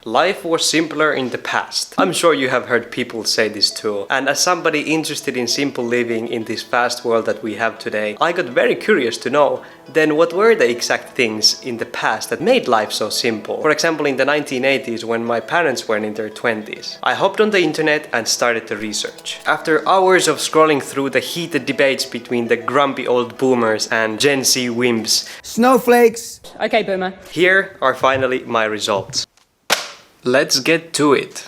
Life was simpler in the past. I'm sure you have heard people say this too. And as somebody interested in simple living in this fast world that we have today, I got very curious to know then what were the exact things in the past that made life so simple. For example, in the 1980s when my parents were in their 20s, I hopped on the internet and started to research. After hours of scrolling through the heated debates between the grumpy old boomers and Gen Z wimps, snowflakes. Okay, boomer. Here are finally my results. Let's get to it.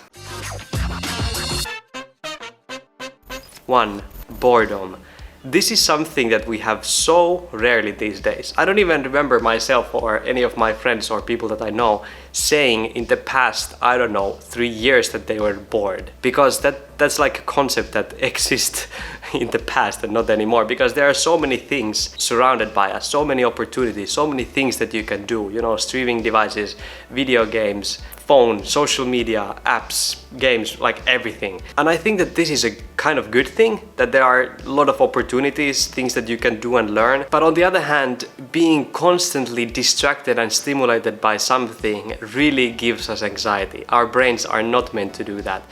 1. Boredom. This is something that we have so rarely these days. I don't even remember myself or any of my friends or people that I know saying in the past, 3 years that they were bored. Because that's like a concept that exists in the past and not anymore. Because there are so many things surrounded by us, so many opportunities, so many things that you can do. Streaming devices, video games, phone, social media, apps, games, like everything. And I think that this is a kind of good thing, that there are a lot of opportunities, things that you can do and learn. But on the other hand, being constantly distracted and stimulated by something really gives us anxiety. Our brains are not meant to do that.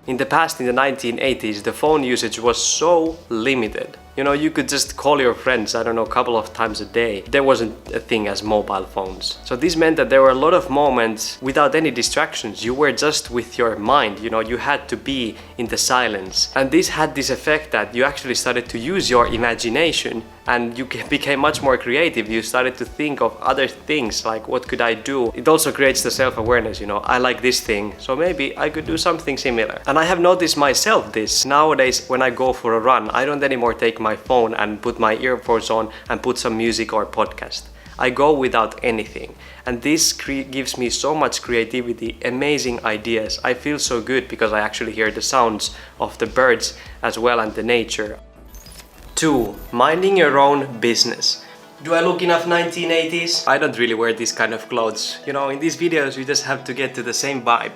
In the past, in the 1980s, the phone usage was so limited. You could just call your friends, a couple of times a day. There wasn't a thing as mobile phones. So this meant that there were a lot of moments without any distractions. You were just with your mind, you had to be in the silence. And this had this effect that you actually started to use your imagination and you became much more creative. You started to think of other things, like what could I do? It also creates the self-awareness, I like this thing, so maybe I could do something similar. And I have noticed myself this. Nowadays, when I go for a run, I don't anymore take my phone and put my earphones on and put some music or podcast. I go without anything. And this gives me so much creativity, amazing ideas. I feel so good because I actually hear the sounds of the birds as well and the nature. 2. Minding your own business. Do I look enough 1980s? I don't really wear this kind of clothes. In these videos you just have to get to the same vibe.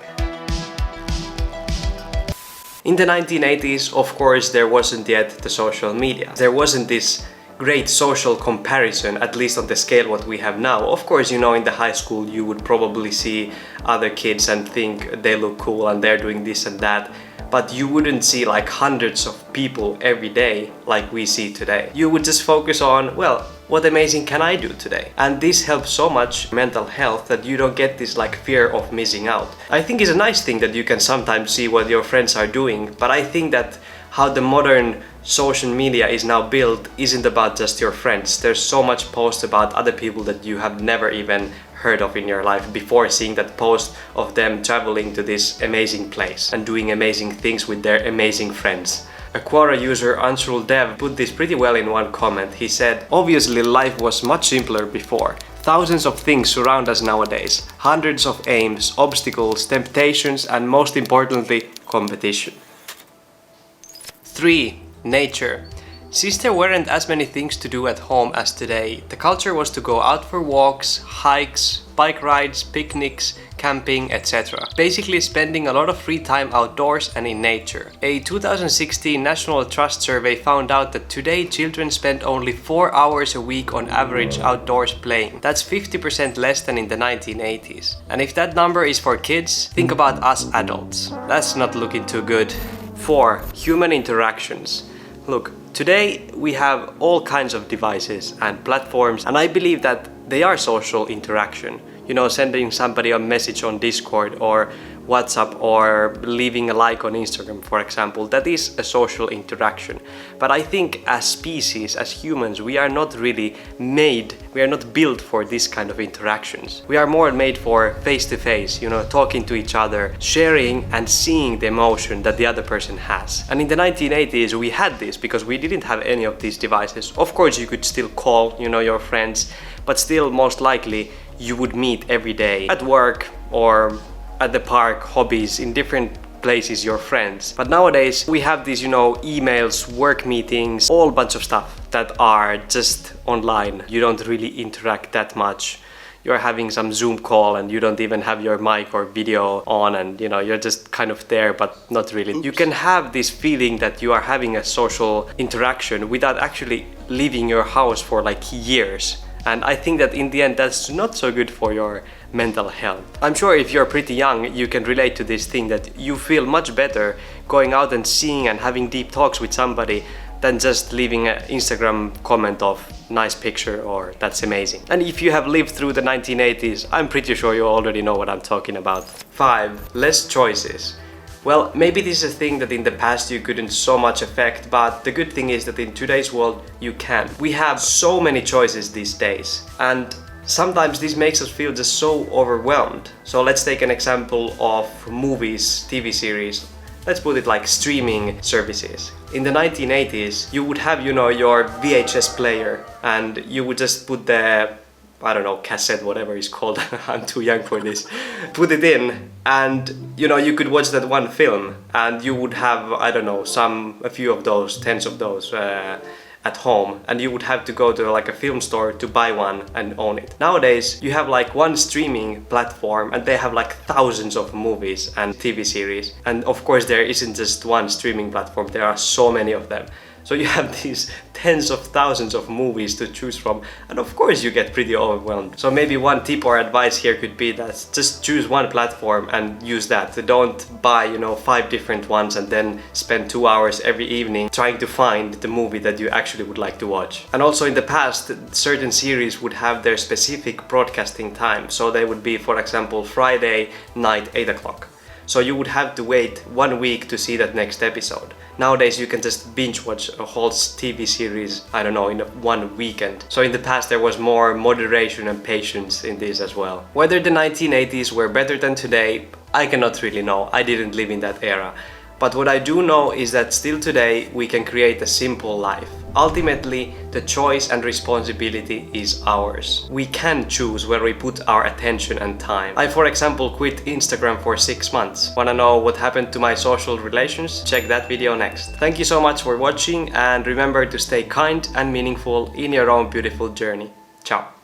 In the 1980s, of course, there wasn't yet the social media. There wasn't this great social comparison, at least on the scale what we have now. Of course, in the high school you would probably see other kids and think they look cool and they're doing this and that. But you wouldn't see like hundreds of people every day like we see today. You would just focus on, well, what amazing can I do today? And this helps so much mental health that you don't get this like fear of missing out. I think it's a nice thing that you can sometimes see what your friends are doing, but I think that how the modern social media is now built isn't about just your friends. There's so much posts about other people that you have never even heard of in your life before seeing that post of them traveling to this amazing place and doing amazing things with their amazing friends. A Quora user, Anshul Dev, put this pretty well in one comment. He said, obviously life was much simpler before. Thousands of things surround us nowadays. Hundreds of aims, obstacles, temptations, and most importantly, competition. 3. Nature. Since there weren't as many things to do at home as today, the culture was to go out for walks, hikes, bike rides, picnics, camping, etc. Basically spending a lot of free time outdoors and in nature. A 2016 National Trust survey found out that today children spend only 4 hours a week on average outdoors playing. That's 50% less than in the 1980s. And if that number is for kids, think about us adults. That's not looking too good. 4. Human interactions. Look, today we have all kinds of devices and platforms, and I believe that they are social interaction. Sending somebody a message on Discord or WhatsApp or leaving a like on Instagram, for example, that is a social interaction. But I think as species, as humans, we are not really we are not built for this kind of interactions. We are more made for face-to-face, talking to each other, sharing and seeing the emotion that the other person has. And in the 1980s, we had this because we didn't have any of these devices. Of course, you could still call, your friends, but still most likely you would meet every day at work or at the park, hobbies, in different places, your friends. But nowadays we have these, emails, work meetings, all bunch of stuff that are just online. You don't really interact that much. You're having some Zoom call and you don't even have your mic or video on and you're just kind of there but not really. You can have this feeling that you are having a social interaction without actually leaving your house for like years. And I think that in the end that's not so good for your mental health. I'm sure if you're pretty young, you can relate to this thing that you feel much better going out and seeing and having deep talks with somebody than just leaving an Instagram comment of nice picture or that's amazing. And if you have lived through the 1980s, I'm pretty sure you already know what I'm talking about. 5. Less choices. Well, maybe this is a thing that in the past you couldn't so much affect, but the good thing is that in today's world you can. We have so many choices these days, and sometimes this makes us feel just so overwhelmed. So let's take an example of movies, TV series. Let's put it like streaming services. In the 1980s, you would have, your VHS player, and you would just put the, I don't know, cassette, whatever it's called, I'm too young for this, put it in, and you could watch that one film, and you would have, I don't know, a few of those, tens of those at home, and you would have to go to like a film store to buy one and own it. Nowadays, you have like one streaming platform and they have like thousands of movies and TV series. And of course, there isn't just one streaming platform, there are so many of them. So you have these tens of thousands of movies to choose from, and of course you get pretty overwhelmed. So maybe one tip or advice here could be that just choose one platform and use that. Don't buy 5 different ones and then spend 2 hours every evening trying to find the movie that you actually would like to watch. And also in the past, certain series would have their specific broadcasting time. So they would be, for example, Friday night 8 o'clock. So you would have to wait 1 week to see that next episode. Nowadays you can just binge watch a whole TV series, I don't know, in one weekend. So in the past there was more moderation and patience in this as well. Whether the 1980s were better than today, I cannot really know. I didn't live in that era. But what I do know is that still today we can create a simple life. Ultimately, the choice and responsibility is ours. We can choose where we put our attention and time. I, for example, quit Instagram for 6 months. Wanna know what happened to my social relations? Check that video next. Thank you so much for watching, and remember to stay kind and meaningful in your own beautiful journey. Ciao!